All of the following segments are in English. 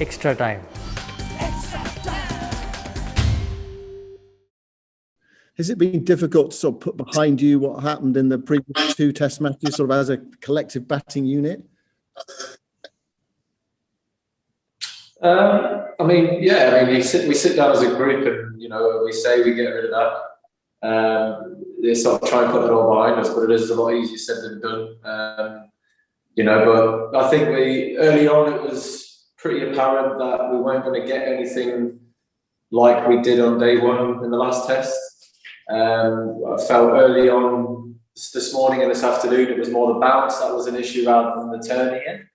extra time. Has it been difficult to sort of put behind you what happened in the previous 2 test matches, sort of as a collective batting unit? We sit down as a group and, we say we get rid of that. They sort of try and put that all behind us, but it is a lot easier said than done. But I think early on it was pretty apparent that we weren't going to get anything like we did on day 1 in the last test. I felt early on this morning and this afternoon it was more the bounce that was an issue rather than the turning in.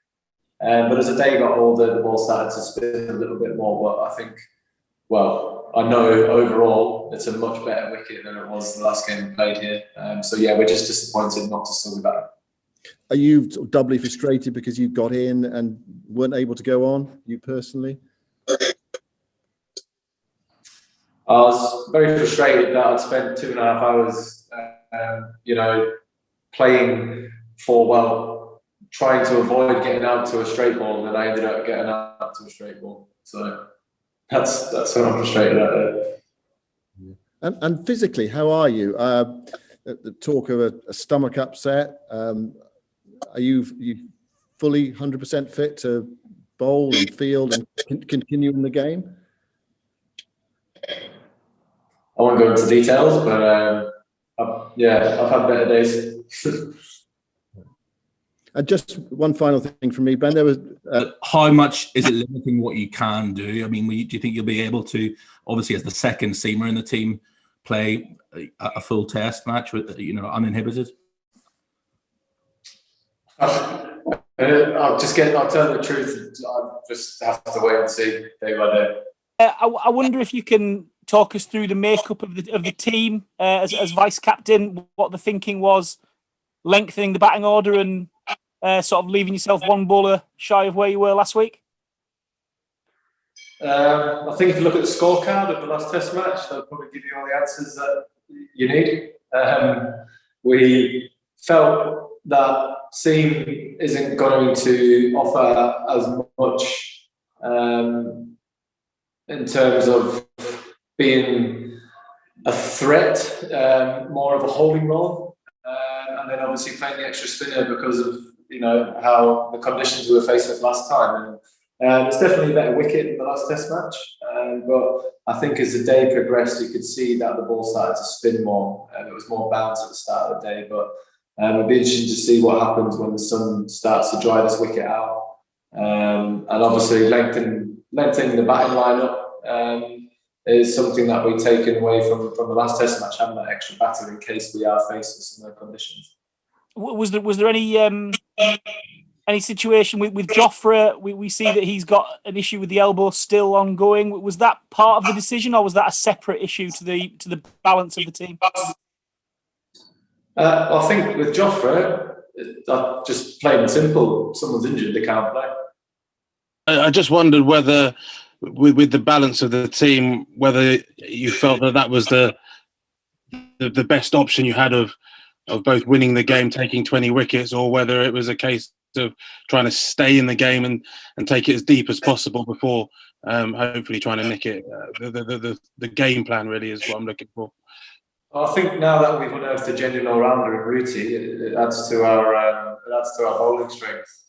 But as the day got older, the ball started to spin a little bit more. But I think, I know overall it's a much better wicket than it was the last game we played here. We're just disappointed not to still be back. Are you sort of doubly frustrated because you got in and weren't able to go on, you personally? I was very frustrated that I'd spent 2.5 hours, playing for, trying to avoid getting out to a straight ball, and I ended up getting out to a straight ball. So that's what I'm frustrated at there. And physically, how are you? The talk of a stomach upset. Are you fully 100% fit to bowl and field and continue in the game? I won't go into details, but I've had better days. And just one final thing from me, Ben. There was how much is it limiting what you can do? I mean, do you think you'll be able to, obviously as the second seamer in the team, play a full test match with uninhibited? I'll tell the truth. I'll just have to wait and see day by day. I wonder if you can talk us through the makeup of the team as vice captain, what the thinking was, lengthening the batting order and sort of leaving yourself one bowler shy of where you were last week. I think if you look at the scorecard of the last test match, they'll probably give you all the answers that you need. We felt that seam isn't going to offer as much in terms of being a threat, more of a holding role, and then obviously playing the extra spinner because of how the conditions we were faced with last time. And it's definitely a better wicket in the last test match, but I think as the day progressed, you could see that the ball started to spin more, and it was more bounce at the start of the day. But it'll be interesting to see what happens when the sun starts to dry this wicket out, and obviously lengthening the batting lineup is something that we've taken away from the last test match, having that extra batter in case we are faced with similar conditions. Was there any situation with Jofra? We see that he's got an issue with the elbow still ongoing. Was that part of the decision, or was that a separate issue to the balance of the team? I think with Jofra, just plain and simple, someone's injured, they can't play. I just wondered whether, with the balance of the team, whether you felt that was the best option you had of both winning the game, taking 20 wickets, or whether it was a case of trying to stay in the game and take it as deep as possible before hopefully trying to nick it. The game plan really is what I'm looking for. I think now that we've unearthed a genuine all-rounder in Ruti, it adds to our bowling strength.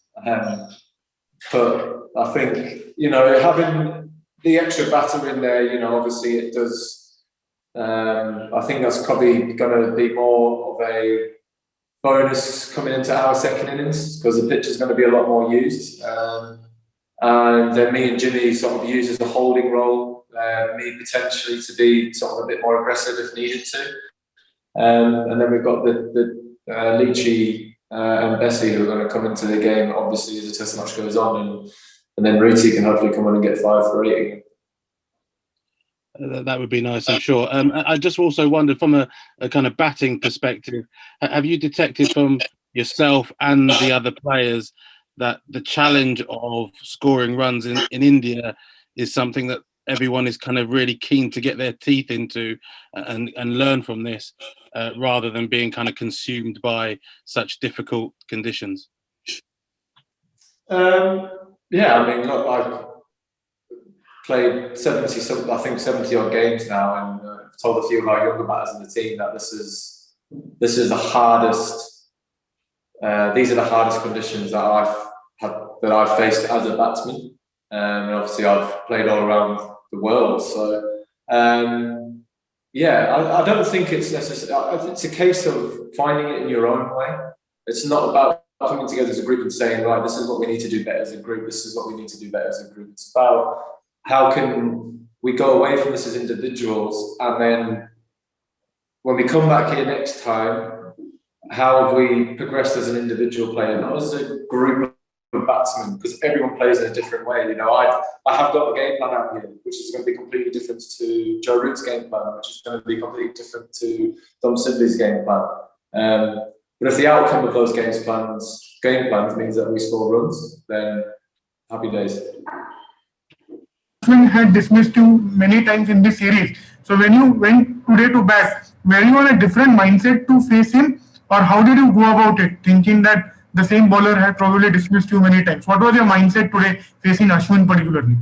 But I think having the extra batter in there, obviously it does. I think that's probably going to be more of a bonus coming into our second innings because the pitch is going to be a lot more used. And then me and Jimmy sort of use as a holding role, me potentially to be sort of a bit more aggressive if needed to. And then we've got the Leachy and Bessie who are going to come into the game, obviously, as the test match goes on. And then Ruti can hopefully come on and get 5 for 8 again. That would be nice, I'm sure. I just also wondered, from a kind of batting perspective, have you detected from yourself and the other players that the challenge of scoring runs in India is something that everyone is kind of really keen to get their teeth into and learn from this, rather than being kind of consumed by such difficult conditions? Yeah, I mean, look, played 70 odd games now, and I've told a few of our younger batters in the team that this is the hardest. These are the hardest conditions that I've faced as a batsman, and obviously I've played all around the world. So I don't think it's necessary. It's a case of finding it in your own way. It's not about coming together as a group and saying, right, this is what we need to do better as a group. This is what we need to do better as a group. It's about how can we go away from this as individuals, and then when we come back here next time, how have we progressed as an individual player, not as a group of batsmen, because everyone plays in a different way. You know, I have got a game plan out here, which is going to be completely different to Joe Root's game plan, which is going to be completely different to Dom Sibley's game plan. But if the outcome of those game plans means that we score runs, then happy days. Had dismissed you many times in this series. So when you went today to bat, were you on a different mindset to face him, or how did you go about it, thinking that the same bowler had probably dismissed you many times? What was your mindset today facing Ashwin particularly?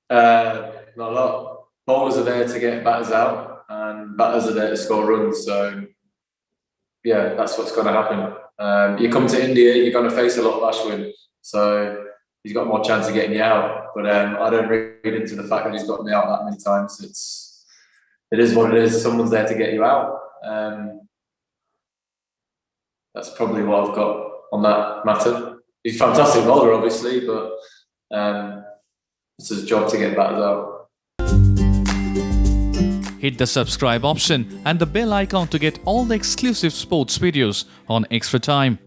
Not a lot. Bowlers are there to get batters out, and batters are there to score runs. So yeah, that's what's going to happen. You come to India, you're going to face a lot of Ashwin. So he's got more chance of getting you out. But I don't read into the fact that he's got me out that many times. It is what it is. Someone's there to get you out. That's probably what I've got on that matter. He's a fantastic bowler, obviously, but it's his job to get batters out. Hit the subscribe option and the bell icon to get all the exclusive sports videos on Extra Time.